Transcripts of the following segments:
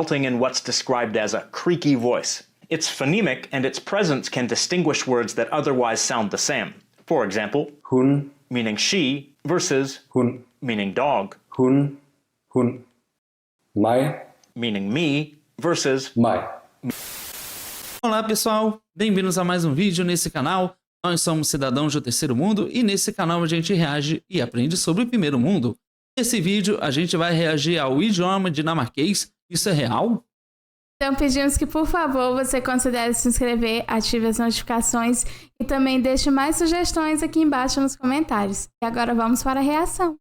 resulting in what's described as a creaky voice. It's phonemic, and its presence can distinguish words that otherwise sound the same. For example, hun, meaning she versus hun, meaning dog, hun, hun, mig, meaning me versus mig. Olá pessoal, bem-vindos a mais um vídeo nesse canal. Nós somos cidadãos do terceiro mundo e nesse canal a gente reage e aprende sobre o primeiro mundo. Nesse vídeo a gente vai reagir ao idioma dinamarquês. Isso é real? Então pedimos que, por favor, você considere se inscrever, ative as notificações e também deixe mais sugestões aqui embaixo nos comentários. E agora vamos para a reação.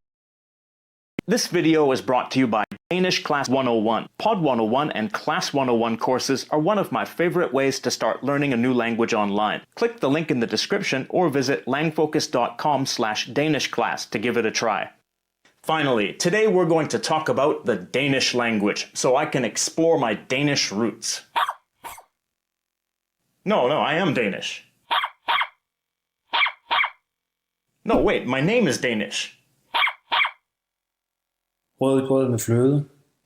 This video is brought to you by Danish Class 101. Pod 101 and Class 101 courses are one of my favorite ways to start learning a new language online. Click the link in the description or visit langfocus.com/danishclass to give it a try. Finally, today we're going to talk about the Danish language, so I can explore my Danish roots. No, I am Danish. No, wait, my name is Danish. Rødgrød med fløde.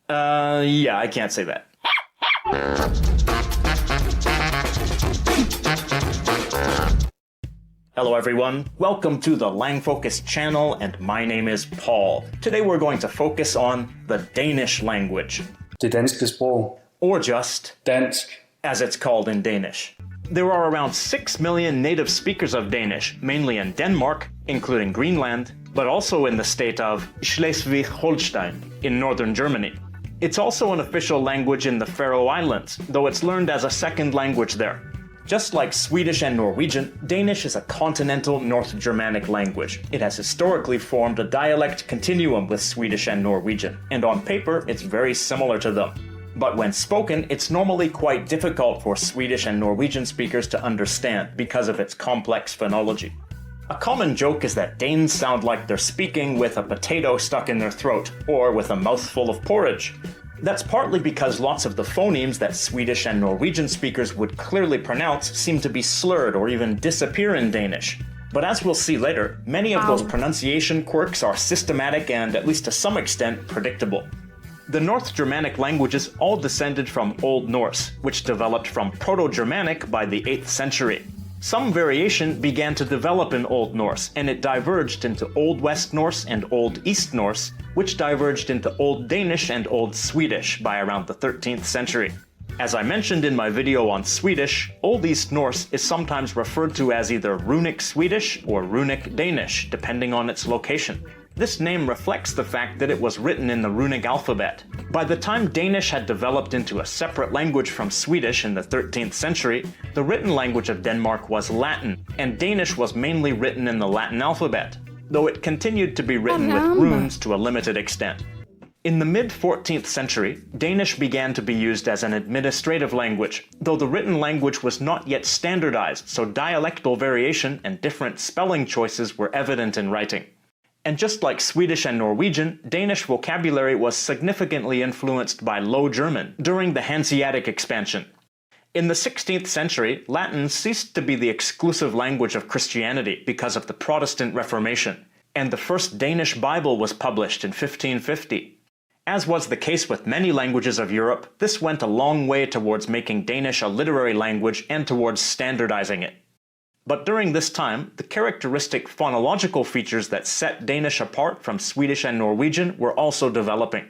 Yeah, I can't say that. Hello everyone, welcome to the Langfocus channel, and my name is Paul. Today we're going to focus on the Danish language. Det danske sprog. Or just Dansk. as it's called in Danish. There are around 6 million native speakers of Danish, mainly in Denmark, including Greenland, but also in the state of Schleswig-Holstein in northern Germany. It's also an official language in the Faroe Islands, though it's learned as a second language there. Just like Swedish and Norwegian, Danish is a continental North Germanic language. It has historically formed a dialect continuum with Swedish and Norwegian, and on paper it's very similar to them. But when spoken, it's normally quite difficult for Swedish and Norwegian speakers to understand because of its complex phonology. A common joke is that Danes sound like they're speaking with a potato stuck in their throat, or with a mouthful of porridge. That's partly because lots of the phonemes that Swedish and Norwegian speakers would clearly pronounce seem to be slurred or even disappear in Danish. But as we'll see later, many of those pronunciation quirks are systematic and, at least to some extent, predictable. The North Germanic languages all descended from Old Norse, which developed from Proto-Germanic by the 8th century. Some variation began to develop in Old Norse, and it diverged into Old West Norse and Old East Norse, which diverged into Old Danish and Old Swedish by around the 13th century. As I mentioned in my video on Swedish, Old East Norse is sometimes referred to as either Runic Swedish or Runic Danish, depending on its location. This name reflects the fact that it was written in the runic alphabet. By the time Danish had developed into a separate language from Swedish in the 13th century, the written language of Denmark was Latin, and Danish was mainly written in the Latin alphabet, though it continued to be written with runes to a limited extent. In the mid-14th century, Danish began to be used as an administrative language, though the written language was not yet standardized, so dialectal variation and different spelling choices were evident in writing. And just like Swedish and Norwegian, Danish vocabulary was significantly influenced by Low German during the Hanseatic expansion. In the 16th century, Latin ceased to be the exclusive language of Christianity because of the Protestant Reformation, and the first Danish Bible was published in 1550. As was the case with many languages of Europe, this went a long way towards making Danish a literary language and towards standardizing it. But during this time, the characteristic phonological features that set Danish apart from Swedish and Norwegian were also developing.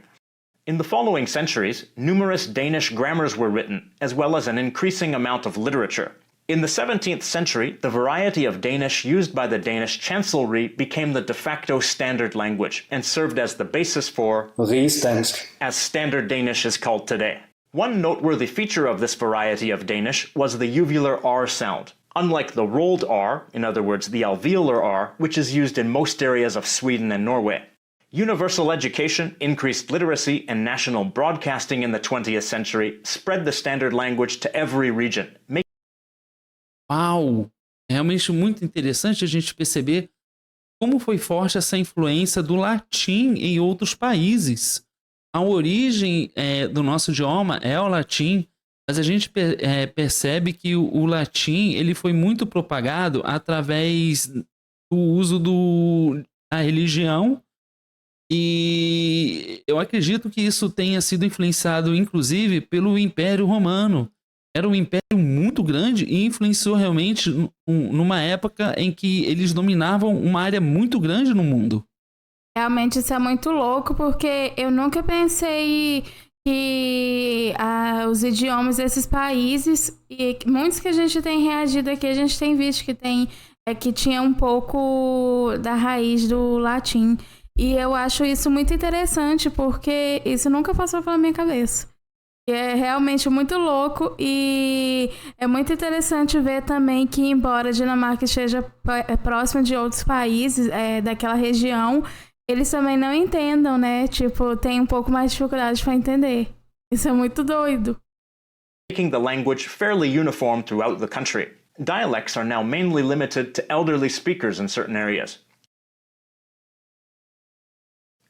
In the following centuries, numerous Danish grammars were written, as well as an increasing amount of literature. In the 17th century, the variety of Danish used by the Danish chancellery became the de facto standard language, and served as the basis for Rigsdansk, as Standard Danish is called today. One noteworthy feature of this variety of Danish was the uvular R sound. Unlike the rolled R, in other words the alveolar R, which is used in most areas of Sweden and Norway. Universal education, increased literacy, and national broadcasting in the 20th century spread the standard language to every region. Uau! É realmente muito interessante a gente perceber como foi forte essa influência do latim em outros países. A origem do nosso idioma é o latim, mas a gente percebe que o latim ele foi muito propagado através do uso da religião E eu acredito que isso tenha sido influenciado, inclusive, pelo Império Romano. Era um império muito grande e influenciou realmente numa época em que eles dominavam uma área muito grande no mundo. Realmente isso é muito louco, porque eu nunca pensei que os idiomas desses países, e muitos que a gente tem reagido aqui, a gente tem visto que que tinha um pouco da raiz do latim. E eu acho isso muito interessante, porque isso nunca passou pela minha cabeça. E é realmente muito louco, e é muito interessante ver também que, embora a Dinamarca esteja próxima de outros países daquela região, eles também não entendam, né? Tipo, tem um pouco mais de dificuldade para entender. Isso é muito doido. Making the language fairly uniform throughout the country. Dialects are now mainly limited to elderly speakers in certain areas.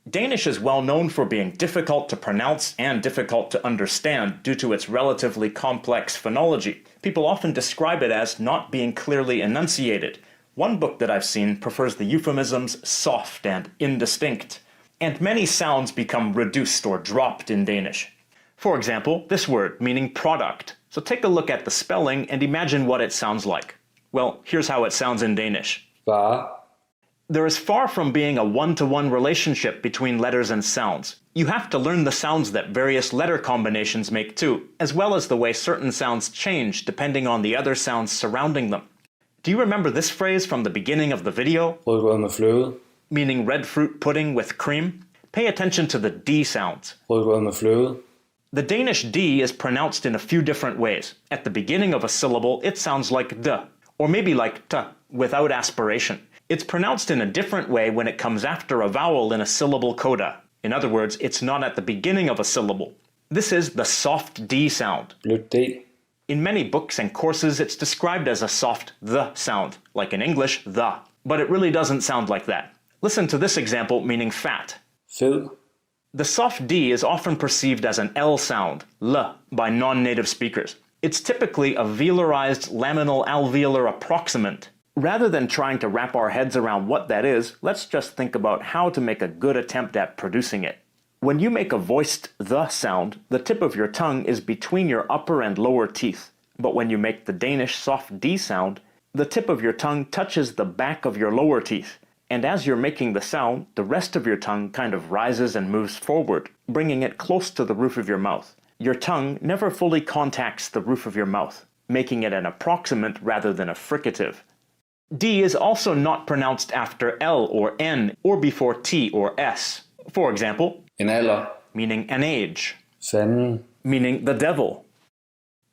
Danish is well known for being difficult to pronounce and difficult to understand due to its relatively complex phonology. People often describe it as not being clearly enunciated. One book that I've seen prefers the euphemisms soft and indistinct, and many sounds become reduced or dropped in Danish. For example, this word meaning product. So take a look at the spelling and imagine what it sounds like. Well, here's how it sounds in Danish. Vare. There is far from being a one-to-one relationship between letters and sounds. You have to learn the sounds that various letter combinations make too, as well as the way certain sounds change depending on the other sounds surrounding them. Do you remember this phrase from the beginning of the video? Rødgrød med fløde. Meaning red fruit pudding with cream? Pay attention to the D sounds. Rødgrød med fløde. The Danish D is pronounced in a few different ways. At the beginning of a syllable, it sounds like D, or maybe like T, without aspiration. It's pronounced in a different way when it comes after a vowel in a syllable coda. In other words, it's not at the beginning of a syllable. This is the soft D sound. Blødt D. In many books and courses, it's described as a soft the sound, like in English, the. But it really doesn't sound like that. Listen to this example meaning fat. Fed. The soft D is often perceived as an L sound, L, by non-native speakers. It's typically a velarized laminal alveolar approximant. Rather than trying to wrap our heads around what that is, let's just think about how to make a good attempt at producing it. When you make a voiced the sound, the tip of your tongue is between your upper and lower teeth. But when you make the Danish soft D sound, the tip of your tongue touches the back of your lower teeth. And as you're making the sound, the rest of your tongue kind of rises and moves forward, bringing it close to the roof of your mouth. Your tongue never fully contacts the roof of your mouth, making it an approximant rather than a fricative. D is also not pronounced after L or N or before T or S. For example, En alder. meaning an age, Fanden. meaning the devil.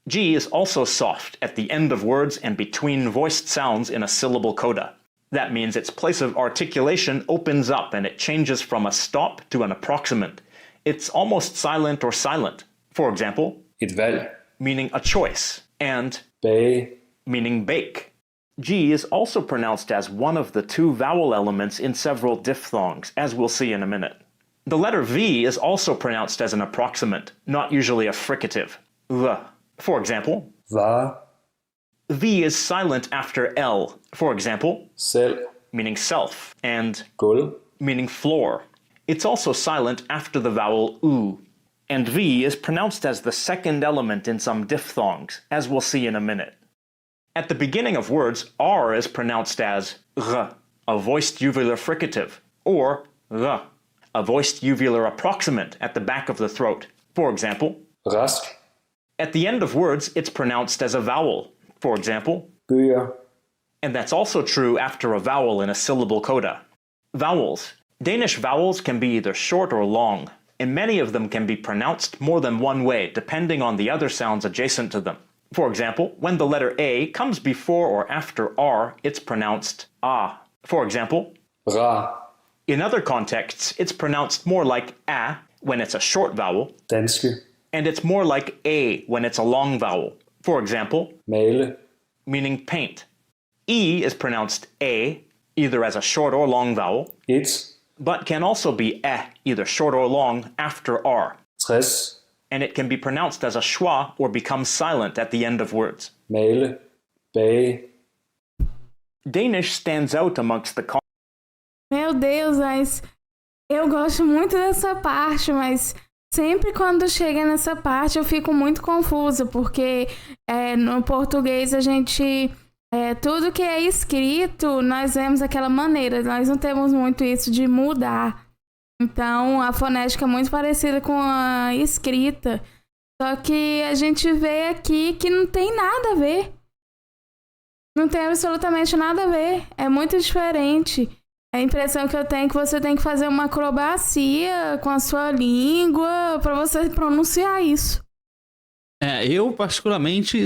G is also soft at the end of words and between voiced sounds in a syllable coda. That means its place of articulation opens up and it changes from a stop to an approximant. It's almost silent or silent. For example, Et valg. meaning a choice, and Bage. meaning bake. G is also pronounced as one of the two vowel elements in several diphthongs, as we'll see in a minute. The letter V is also pronounced as an approximant, not usually a fricative. The. For example, Vare. V is silent after L. For example, Selv. meaning self, and Gulv. meaning floor. It's also silent after the vowel U. And V is pronounced as the second element in some diphthongs, as we'll see in a minute. At the beginning of words, R is pronounced as R, a voiced uvular fricative, or R, a voiced uvular approximant at the back of the throat. For example, Rask. at the end of words, it's pronounced as a vowel. For example, Bøger. and that's also true after a vowel in a syllable coda. Vowels. Danish vowels can be either short or long, and many of them can be pronounced more than one way depending on the other sounds adjacent to them. For example, when the letter A comes before or after R, it's pronounced A. For example, Rar. in other contexts, it's pronounced more like A when it's a short vowel, Danske. and it's more like A when it's a long vowel. For example, Male. meaning paint. E is pronounced A, either as a short or long vowel, Et. but can also be either short or long, after R. 60. And it can be pronounced as a schwa or become silent at the end of words. Male. Bage. Danish stands out amongst the Meu Deus, mas Eu gosto muito dessa parte, mas sempre quando chega nessa parte eu fico muito confusa, porque no português a gente... tudo que é escrito, nós vemos daquela maneira. Nós não temos muito isso de mudar. Então, a fonética é muito parecida com a escrita. Só que a gente vê aqui que não tem nada a ver. Não tem absolutamente nada a ver. É muito diferente. A impressão que eu tenho é que você tem que fazer uma acrobacia com a sua língua para você pronunciar isso. Eu particularmente,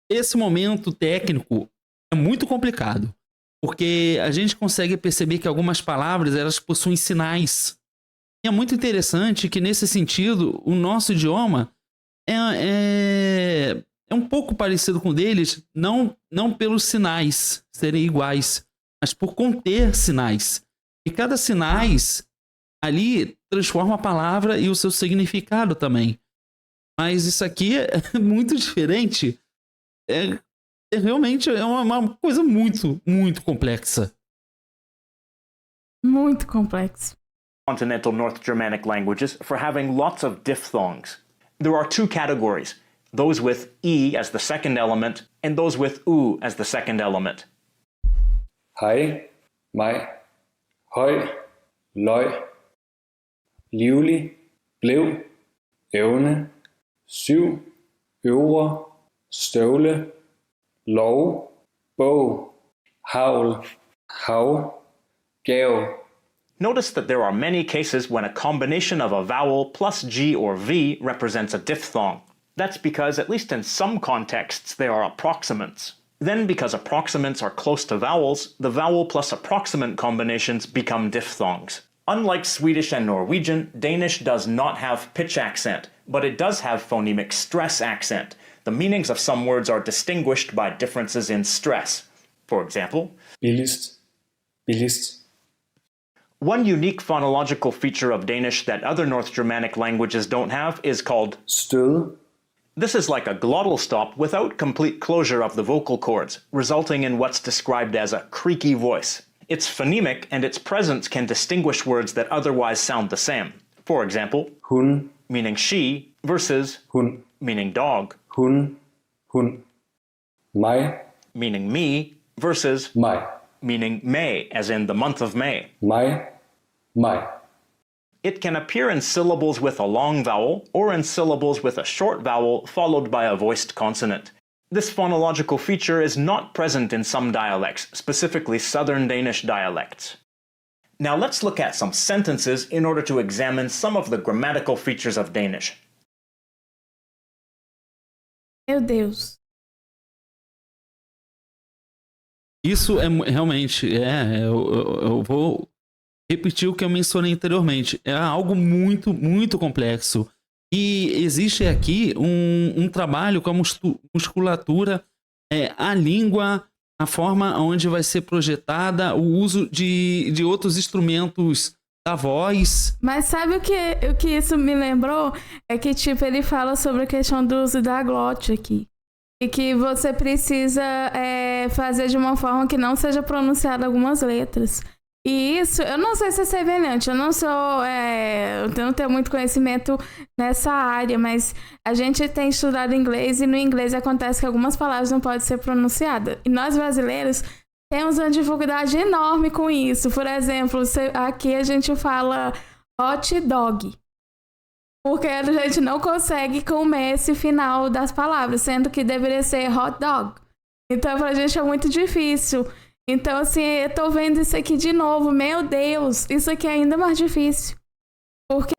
esse momento técnico é muito complicado, porque a gente consegue perceber que algumas palavras elas possuem sinais. E é muito interessante que nesse sentido o nosso idioma é um pouco parecido com o deles, não pelos sinais serem iguais, mas por conter sinais. E cada sinais ali transforma a palavra e o seu significado também. Mas isso aqui é muito diferente. Realmente é uma coisa muito, muito complexa. Muito complexo. Continental North Germanic languages for having lots of diphthongs. There are two categories, those with E as the second element and those with U as the second element. hej, mig, høj, løg, livlig, blev, evne, syv, øvre, støvle, lov, bog, havl, hav, gav. Notice that there are many cases when a combination of a vowel plus G or V represents a diphthong. That's because, at least in some contexts, they are approximants. Then, because approximants are close to vowels, the vowel plus approximant combinations become diphthongs. Unlike Swedish and Norwegian, Danish does not have pitch accent, but it does have phonemic stress accent. The meanings of some words are distinguished by differences in stress. For example, Billigst, billigst, one unique phonological feature of Danish that other North Germanic languages don't have is called stød, This is like a glottal stop without complete closure of the vocal cords, resulting in what's described as a creaky voice. It's phonemic, and its presence can distinguish words that otherwise sound the same. For example, hun, meaning she versus hun, meaning dog, hun, hun. Mig, meaning me versus mig, meaning May, as in the month of May. mig, mig. It can appear in syllables with a long vowel or in syllables with a short vowel followed by a voiced consonant. This phonological feature is not present in some dialects, specifically Southern Danish dialects. Now let's look at some sentences in order to examine some of the grammatical features of Danish. Meu Deus. Isso é realmente, eu vou repetir o que eu mencionei anteriormente. É algo muito, muito complexo. E existe aqui um trabalho com a musculatura, a língua, a forma onde vai ser projetada, o uso de outros instrumentos da voz. Mas sabe o que isso me lembrou? É que, tipo, ele fala sobre a questão do uso da glote aqui. E que você precisa fazer de uma forma que não seja pronunciada algumas letras. E isso, eu não sei se é semelhante, eu não não tenho muito conhecimento nessa área, mas a gente tem estudado inglês e no inglês acontece que algumas palavras não podem ser pronunciadas. E nós brasileiros temos uma dificuldade enorme com isso. Por exemplo, aqui a gente fala hot dog, porque a gente não consegue comer esse final das palavras, sendo que deveria ser hot dog. Então, pra gente é muito difícil. Então, assim, eu tô vendo isso aqui de novo. Meu Deus, isso aqui é ainda mais difícil. Porque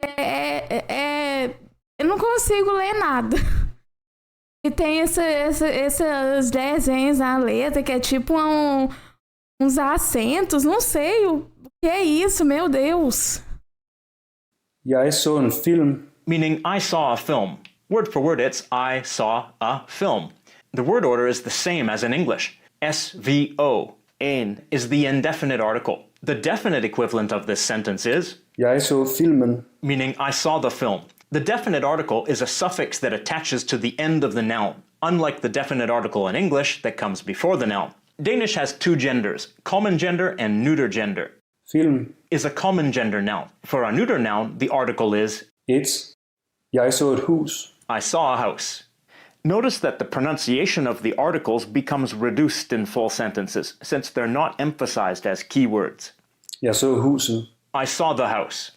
eu não consigo ler nada. E tem esses desenhos na letra, que é tipo uns acentos, não sei o que é isso, meu Deus. Jeg så en film. Meaning, I saw a film. Word for word, it's I saw a film. The word order is the same as in English. SVO. Ein is the indefinite article. The definite equivalent of this sentence is Jeg så filmen. meaning I saw the film. The definite article is a suffix that attaches to the end of the noun, unlike the definite article in English that comes before the noun. Danish has two genders, common gender and neuter gender. film. is a common gender noun. For a neuter noun, the article is 1. Jeg så et hus. I saw a house. Notice that the pronunciation of the articles becomes reduced in full sentences, since they're not emphasized as keywords. Jeg så huset. I saw the house.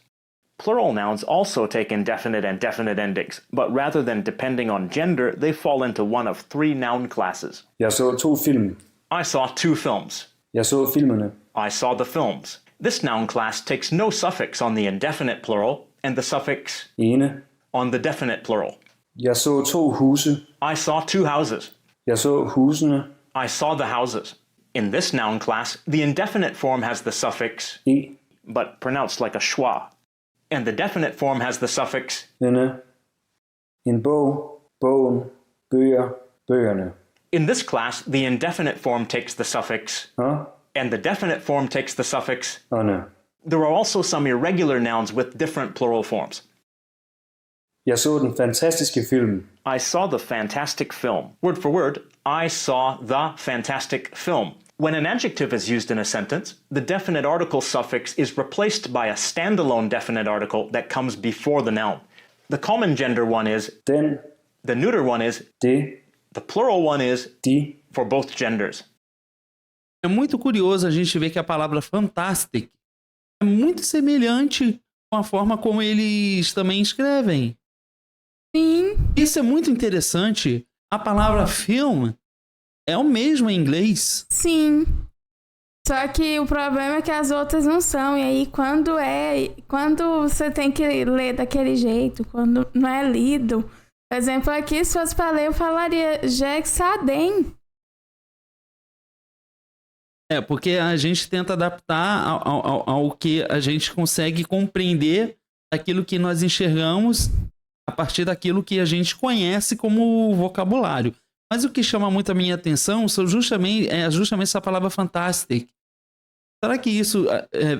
Plural nouns also take indefinite and definite endings, but rather than depending on gender, they fall into one of three noun classes. Jeg så 2 film. I saw 2 films. Jeg så filmene. I saw the films. This noun class takes no suffix on the indefinite plural and the suffix 1. on the definite plural. Jeg så 2 huse. I saw 2 houses. Jeg så husene. I saw the houses. In this noun class, the indefinite form has the suffix, E. but pronounced like a schwa, and the definite form has the suffix, Denne. En bog. Bogen. Bøger. Bøgerne. in this class, the indefinite form takes the suffix, Og. and the definite form takes the suffix. Ånde. There are also some irregular nouns with different plural forms. Jeg så den fantastiske film. I saw the fantastic film. Word for word, I saw the fantastic film. When an adjective is used in a sentence, the definite article suffix is replaced by a standalone definite article that comes before the noun. The common gender one is, Den. the neuter one is, Det. the plural one is, De. for both genders. É muito curioso a gente ver que a palavra fantastic é muito semelhante com a forma como eles também escrevem. Sim, Isso é muito interessante. A palavra film é o mesmo em inglês. sim. Só que o problema é que as outras não são. E aí, quando você tem que ler daquele jeito, quando não é lido. Por exemplo, aqui, se fosse para ler, eu falaria Jexadem. É, porque a gente tenta adaptar ao que a gente consegue compreender daquilo que nós enxergamos a partir daquilo que a gente conhece como vocabulário. Mas o que chama muito a minha atenção é justamente essa palavra fantastic. Será que isso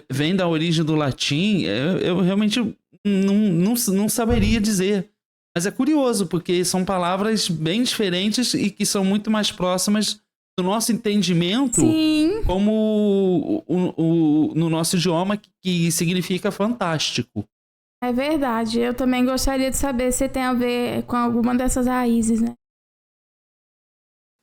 vem da origem do latim? Eu realmente não saberia dizer. Mas é curioso, porque são palavras bem diferentes e que são muito mais próximas do nosso entendimento, Sim, como no nosso idioma, que significa fantástico. é verdade. Eu também gostaria de saber se tem a ver com alguma dessas raízes, né?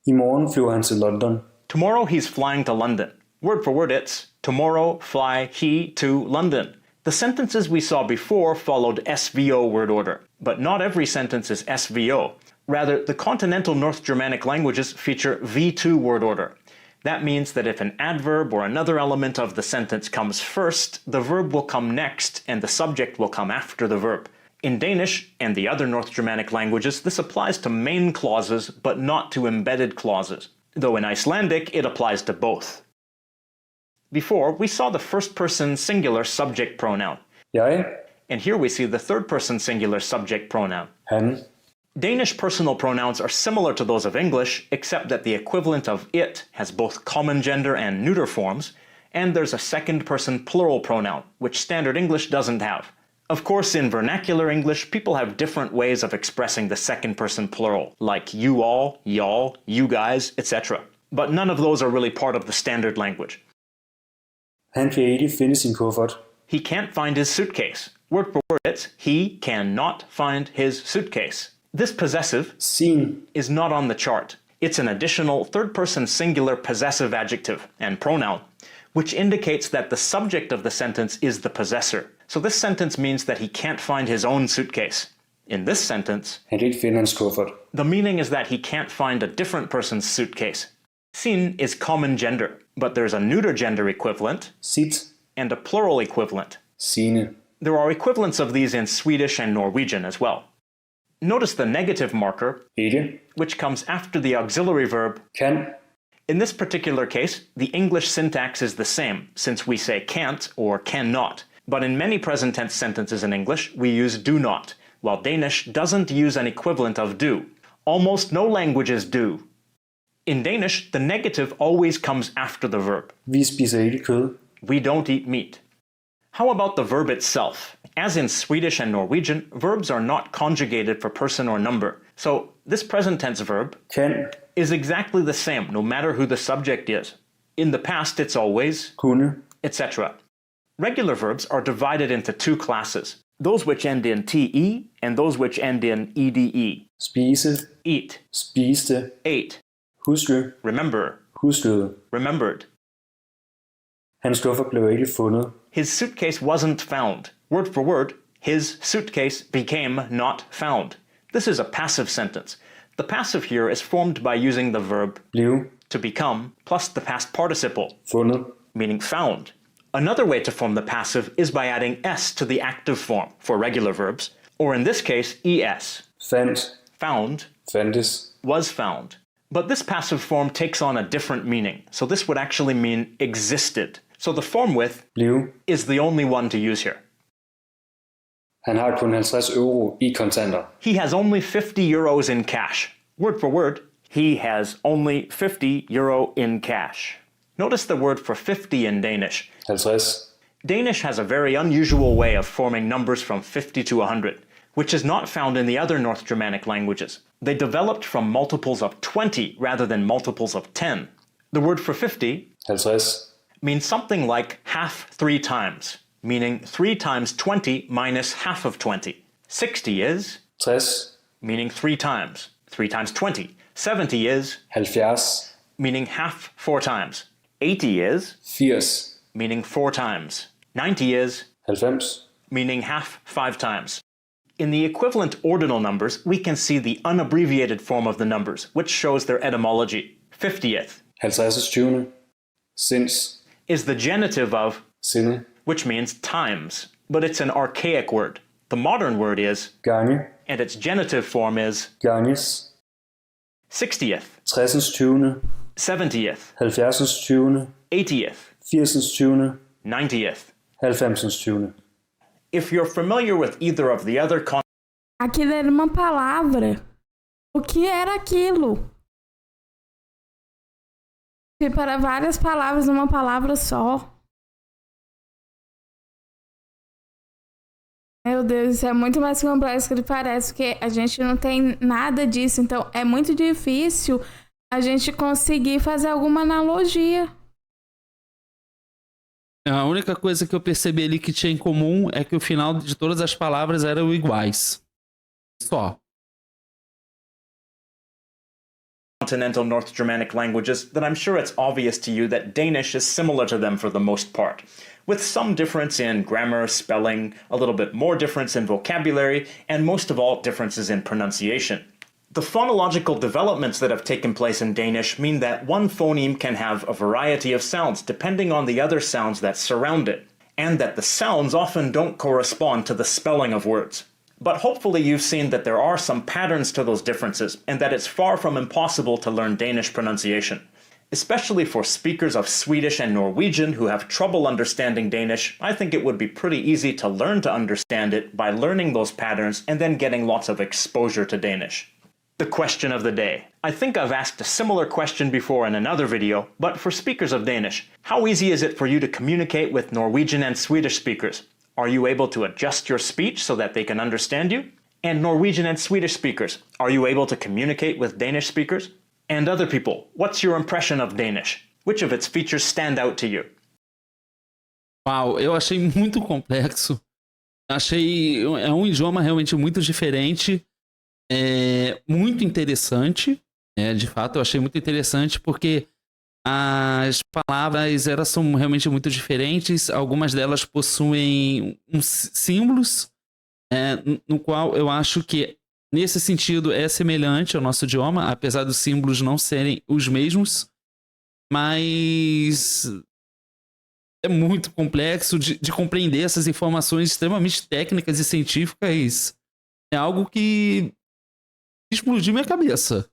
I morgen flyver han til London. Tomorrow he's flying to London. Word for word, it's tomorrow fly he to London. The sentences we saw before followed SVO word order, but not every sentence is SVO. Rather, the continental North Germanic languages feature V2 word order. That means that if an adverb or another element of the sentence comes first, the verb will come next and the subject will come after the verb. In Danish and the other North Germanic languages, this applies to main clauses but not to embedded clauses, though in Icelandic it applies to both. Before, we saw the first-person singular subject pronoun, Jeg. and here we see the third-person singular subject pronoun. Han. Danish personal pronouns are similar to those of English, except that the equivalent of it has both common gender and neuter forms, and there's a second-person plural pronoun, which standard English doesn't have. Of course, in vernacular English, people have different ways of expressing the second-person plural, like you all, y'all, you guys, etc. But none of those are really part of the standard language. Han kan ikke finde sin kuffert. He can't find his suitcase. Word for word, it's he cannot find his suitcase. This possessive Sin. is not on the chart. It's an additional third-person singular possessive adjective and pronoun, which indicates that the subject of the sentence is the possessor. So this sentence means that he can't find his own suitcase. In this sentence, Han kan ikke finde hans kuffert. the meaning is that he can't find a different person's suitcase. Sin is common gender, but there's a neuter gender equivalent Sit. and a plural equivalent. Sine. There are equivalents of these in Swedish and Norwegian as well. Notice the negative marker, Ikke. which comes after the auxiliary verb. Kan. In this particular case, the English syntax is the same, since we say can't or cannot. But in many present tense sentences in English, we use do not, while Danish doesn't use an equivalent of do. Almost no languages do. In Danish, the negative always comes after the verb. Vi spiser ikke kød. We don't eat meat. How about the verb itself? As in Swedish and Norwegian, verbs are not conjugated for person or number. So this present tense verb Kan. is exactly the same, no matter who the subject is. In the past, it's always, Kunne. etc. Regular verbs are divided into two classes, those which end in te and those which end in ede. Spise, Eat, spiste, ate, huske, remember, huskede. remembered. Hans kuffer blev ikke fundet. His suitcase wasn't found. Word for word, his suitcase became not found. This is a passive sentence. The passive here is formed by using the verb Blive, to become plus the past participle, fundet. meaning found. Another way to form the passive is by adding s to the active form for regular verbs, or in this case, es. Fandt, Found, fandtes. was found. But this passive form takes on a different meaning, so this would actually mean existed. So the form with Blive. is the only one to use here. Han har kun 50 euro i kontanter. He has only 50 euros in cash. Word for word, he has only 50 euro in cash. Notice the word for 50 in Danish. 50. Danish has a very unusual way of forming numbers from 50 to 100, which is not found in the other North Germanic languages. They developed from multiples of 20 rather than multiples of 10. The word for 50 50. means something like half 3 times, meaning 3 times 20 minus half of 20. 60 is, 60. meaning 3 times, 3 times 20. 70 is, 70. meaning half 4 times. 80 is, 80. meaning 4 times. 90 is, 90. meaning half 5 times. In the equivalent ordinal numbers, we can see the unabbreviated form of the numbers, which shows their etymology. 50th 50. Sinds. is the genitive of, Sinde. which means times, but it's an archaic word. The modern word is, Gange. and its genitive form is, Ganges. 60th, 60. 70th, 70. 80th, 80. 90th. 90. If you're familiar with either of the other Aquilo era uma palavra. O que era aquilo? Tipo, era várias palavras numa palavra só. Meu Deus, isso é muito mais complexo do que parece, porque a gente não tem nada disso. Então, é muito difícil a gente conseguir fazer alguma analogia. A única coisa que eu percebi ali que tinha em comum é que o final de todas as palavras eram iguais. Só. continental North Germanic languages, then I'm sure it's obvious to you that Danish is similar to them for the most part, with some difference in grammar, spelling, a little bit more difference in vocabulary, and most of all, differences in pronunciation. The phonological developments that have taken place in Danish mean that one phoneme can have a variety of sounds depending on the other sounds that surround it, and that the sounds often don't correspond to the spelling of words. But hopefully you've seen that there are some patterns to those differences, and that it's far from impossible to learn Danish pronunciation. Especially for speakers of Swedish and Norwegian who have trouble understanding Danish, I think it would be pretty easy to learn to understand it by learning those patterns and then getting lots of exposure to Danish. The question of the day. I think I've asked a similar question before in another video, but for speakers of Danish, how easy is it for you to communicate with Norwegian and Swedish speakers? Are you able to adjust your speech so that they can understand you? And Norwegian and Swedish speakers, are you able to communicate with Danish speakers? And other people, what's your impression of Danish? Which of its features stand out to you? Uau, eu achei muito complexo. Achei é um idioma realmente muito diferente, muito interessante. De fato, eu achei muito interessante porque as palavras elas são realmente muito diferentes. Algumas delas possuem símbolos, no qual eu acho que nesse sentido é semelhante ao nosso idioma, apesar dos símbolos não serem os mesmos, mas é muito complexo de compreender essas informações extremamente técnicas e científicas. É algo que explodiu minha cabeça.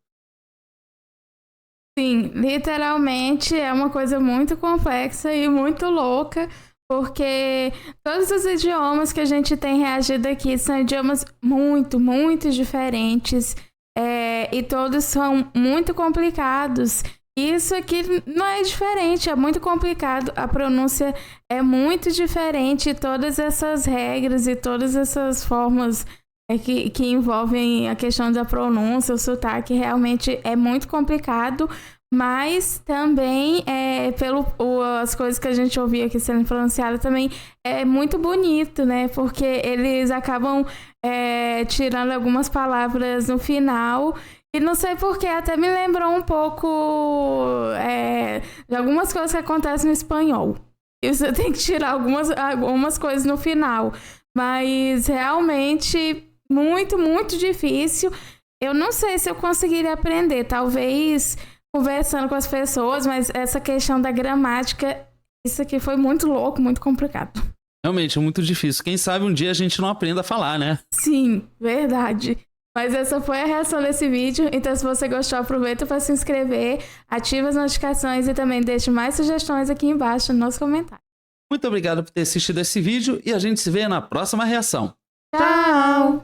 Sim, literalmente é uma coisa muito complexa e muito louca, porque todos os idiomas que a gente tem reagido aqui são idiomas muito, muito diferentes, e todos são muito complicados. Isso aqui não é diferente, é muito complicado, a pronúncia é muito diferente, todas essas regras e todas essas formas que envolvem a questão da pronúncia, o sotaque, realmente é muito complicado, mas também as coisas que a gente ouvia aqui sendo pronunciadas também é muito bonito, né? Porque eles acabam tirando algumas palavras no final. E não sei porquê, até me lembrou um pouco de algumas coisas que acontecem no espanhol. E você tem que tirar algumas coisas no final. Mas realmente muito, muito difícil. Eu não sei se eu conseguiria aprender. Talvez conversando com as pessoas, mas essa questão da gramática, isso aqui foi muito louco, muito complicado. Realmente, é muito difícil. Quem sabe um dia a gente não aprenda a falar, né? Sim, verdade. Mas essa foi a reação desse vídeo. Então, se você gostou, aproveita para se inscrever, ativa as notificações e também deixe mais sugestões aqui embaixo nos comentários. Muito obrigado por ter assistido esse vídeo e a gente se vê na próxima reação. Tchau!